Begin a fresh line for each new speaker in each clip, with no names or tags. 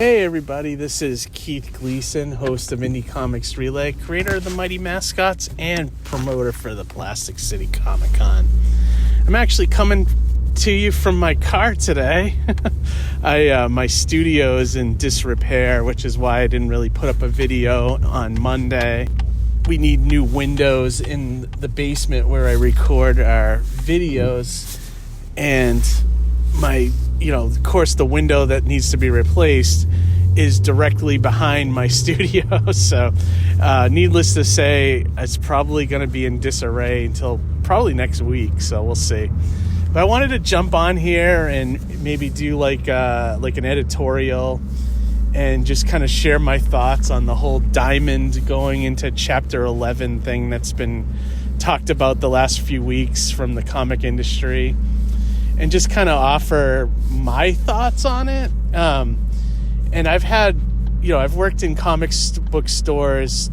Hey everybody, this is Keith Gleason, host of Indie Comics Relay, creator of the Mighty Mascots, and promoter for the PlasticCityComicCon. I'm actually coming to you from my car today. My studio is in disrepair, which is why I didn't really put up a video on Monday. We need new windows in the basement where I record our videos, and of course, the window that needs to be replaced is directly behind my studio. So, needless to say, it's probably going to be in disarray until probably next week. So we'll see. But I wanted to jump on here and maybe do like an editorial and just kind of share my thoughts on the whole Diamond going into Chapter 11 thing that's been talked about the last few weeks from the comic industry, and just kind of offer my thoughts on it. And I've worked in comics book stores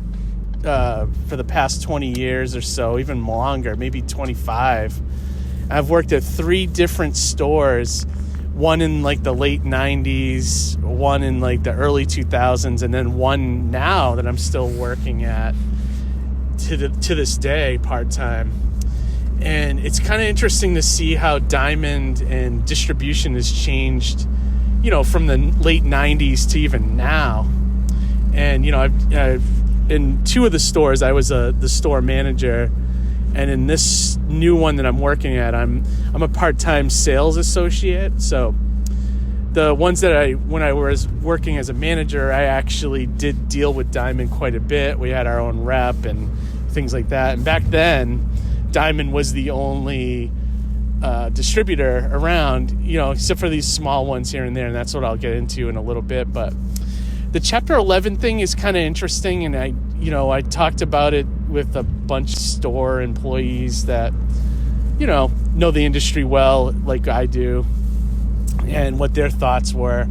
for the past 20 years or so, even longer, maybe 25. I've worked at 3 different stores, one in like the late 90s, one in like the early 2000s, and then one now that I'm still working at to this day part-time. And it's kind of interesting to see how Diamond and distribution has changed, from the late 90s to even now. And, I've in 2 of the stores, I was the store manager. And in this new one that I'm working at, I'm a part-time sales associate. So the ones that when I was working as a manager, I actually did deal with Diamond quite a bit. We had our own rep and things like that. And back then, Diamond was the only distributor around, except for these small ones here and there, and that's what I'll get into in a little bit. But the Chapter 11 thing is kind of interesting, and I talked about it with a bunch of store employees that, know the industry well, like I do, and what their thoughts were.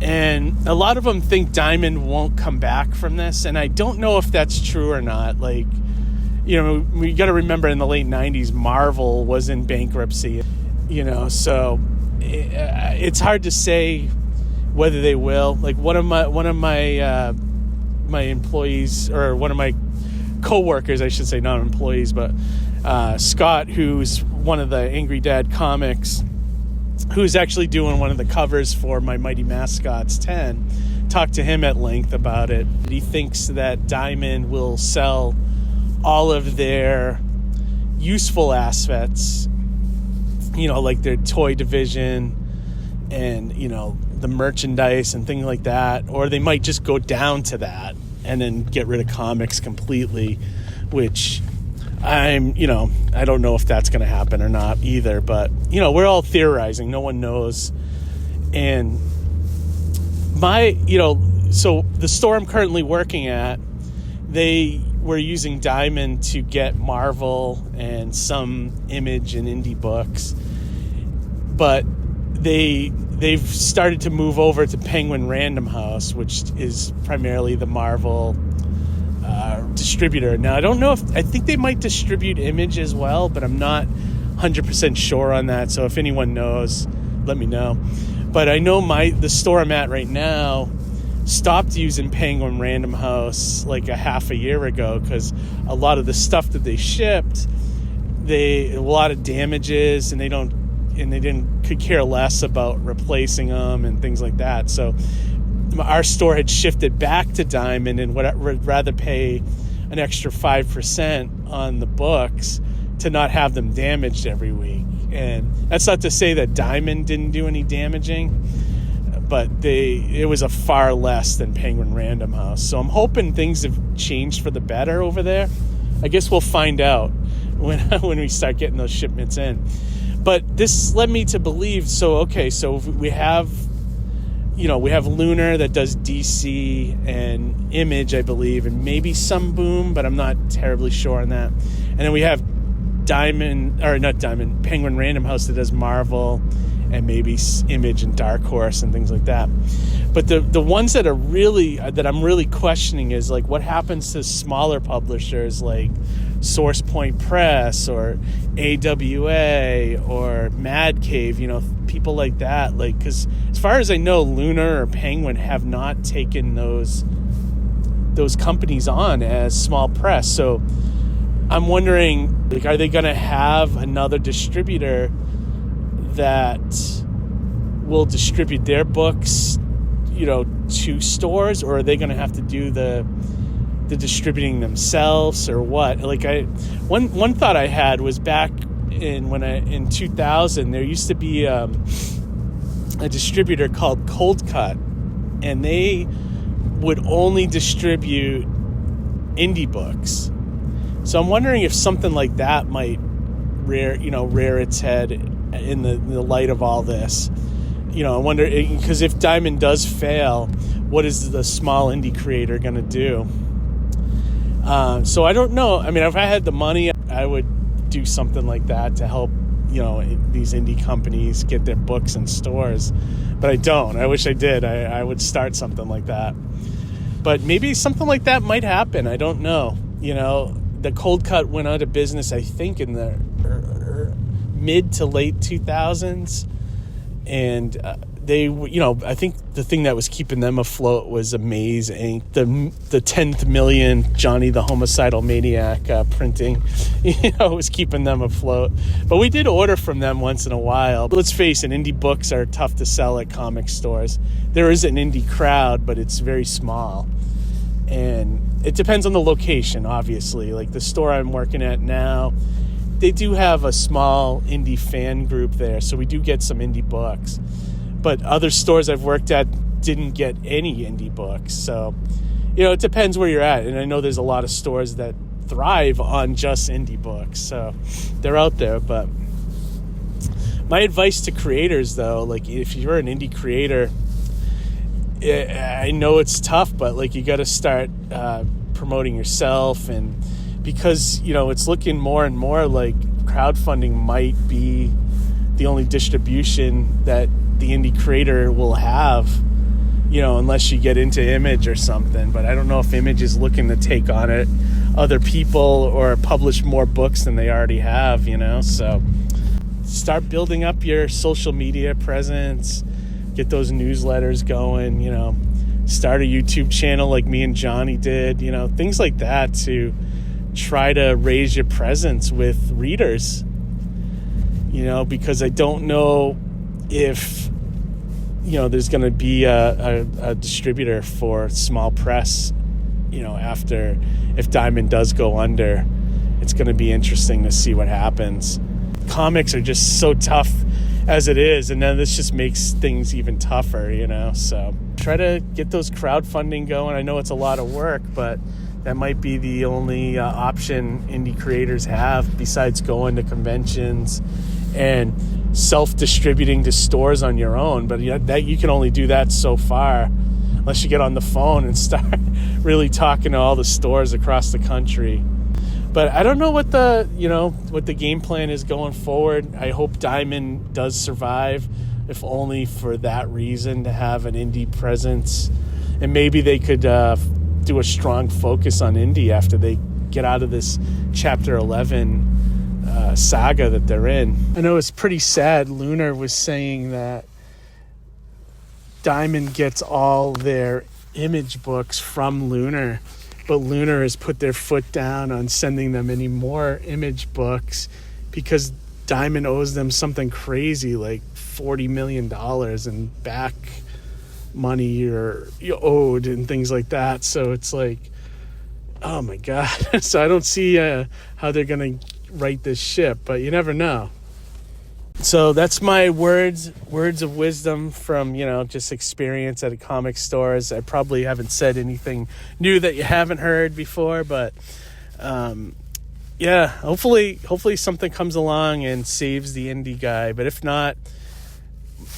And a lot of them think Diamond won't come back from this, and I don't know if that's true or not. We got to remember in the late 90s, Marvel was in bankruptcy, so it's hard to say whether they will. Like one of my employees, or one of my co-workers, I should say, not employees, but Scott, who's one of the Angry Dad comics, who's actually doing one of the covers for my Mighty Mascots 10, talked to him at length about it. He thinks that Diamond will sell all of their useful assets, like their toy division and, the merchandise and things like that, or they might just go down to that and then get rid of comics completely, which I don't know if that's going to happen or not either, but, we're all theorizing. No one knows. And so the store I'm currently working at, they were using Diamond to get Marvel and some Image and indie books, but they've started to move over to Penguin Random House, which is primarily the Marvel distributor. Now, I think they might distribute Image as well, but I'm not 100% sure on that. So if anyone knows, let me know. But I know the store I'm at right now stopped using Penguin Random House like a half a year ago, because a lot of the stuff that they shipped, a lot of damages, and they could care less about replacing them and things like that. So our store had shifted back to Diamond and would rather pay an extra 5% on the books to not have them damaged every week. And that's not to say that Diamond didn't do any damaging, but it was a far less than Penguin Random House. So I'm hoping things have changed for the better over there. I guess we'll find out when we start getting those shipments in. But this led me to believe, so we have Lunar that does DC and Image, I believe, and maybe some Boom, but I'm not terribly sure on that. And then we have Penguin Random House that does Marvel and maybe Image and Dark Horse and things like that. But the ones that I'm really questioning is like what happens to smaller publishers like Source Point Press or AWA or Mad Cave, people like that. Like, because as far as I know, Lunar or Penguin have not taken those companies on as small press. So I'm wondering, like, are they going to have another distributor that will distribute their books, to stores, or are they going to have to do the distributing themselves, or what? Like, one thought I had was back in 2000, there used to be a distributor called Cold Cut, and they would only distribute indie books. So I'm wondering if something like that might rear its head in the light of all this. I wonder, because if Diamond does fail, what is the small indie creator going to do? So I don't know. I mean, if I had the money, I would do something like that to help, these indie companies get their books in stores. But I don't. I wish I did. I would start something like that. But maybe something like that might happen. I don't know. The Cold Cut went out of business, I think, in the mid to late 2000s. And they, I think the thing that was keeping them afloat was Amaze Inc. The 10th million Johnny the Homicidal Maniac printing, was keeping them afloat. But we did order from them once in a while. But let's face it, indie books are tough to sell at comic stores. There is an indie crowd, but it's very small. And it depends on the location, obviously. Like the store I'm working at now, they do have a small indie fan group there, so we do get some indie books. But other stores I've worked at didn't get any indie books. So, it depends where you're at. And I know there's a lot of stores that thrive on just indie books. So they're out there. But my advice to creators, though, like if you're an indie creator, I know it's tough, but like you got to start promoting yourself. And because, it's looking more and more like crowdfunding might be the only distribution that the indie creator will have, unless you get into Image or something. But I don't know if Image is looking to take on it other people or publish more books than they already have, So start building up your social media presence, get those newsletters going, start a YouTube channel like me and Johnny did, things like that to try to raise your presence with readers, because I don't know if, there's going to be a distributor for small press, after, if Diamond does go under. It's going to be interesting to see what happens. Comics are just so tough as it is, and then this just makes things even tougher, so try to get those crowdfunding going. I know it's a lot of work, but that might be the only option indie creators have besides going to conventions and self-distributing to stores on your own. But that you can only do that so far unless you get on the phone and start really talking to all the stores across the country. But I don't know what the game plan is going forward. I hope Diamond does survive, if only for that reason, to have an indie presence. And maybe they could do a strong focus on indie after they get out of this Chapter 11 saga that they're in. I know it's pretty sad. Lunar was saying that Diamond gets all their Image books from Lunar, but Lunar has put their foot down on sending them any more Image books because Diamond owes them something crazy like $40 million in back money you owed and things like that. So it's like, oh my God. So I don't see how they're going to right this ship, but you never know. So that's my words of wisdom from, just experience at a comic stores. I probably haven't said anything new that you haven't heard before, but hopefully something comes along and saves the indie guy. But if not,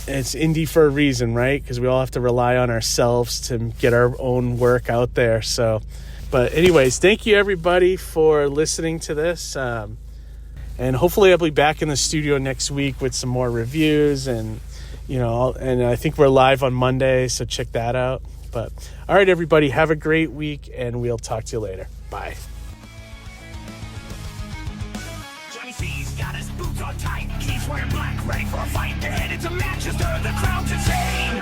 it's indie for a reason, right? Because we all have to rely on ourselves to get our own work out there. So, but anyways, thank you everybody for listening to this. And hopefully I'll be back in the studio next week with some more reviews, and and I think we're live on Monday, so check that out. But all right, everybody, have a great week, and we'll talk to you later. Bye.
on tight, keys wearing black, ready for a fight. They're headed to Manchester, the crowd's insane.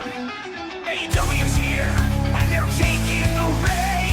AEW's here, and they're taking the reign.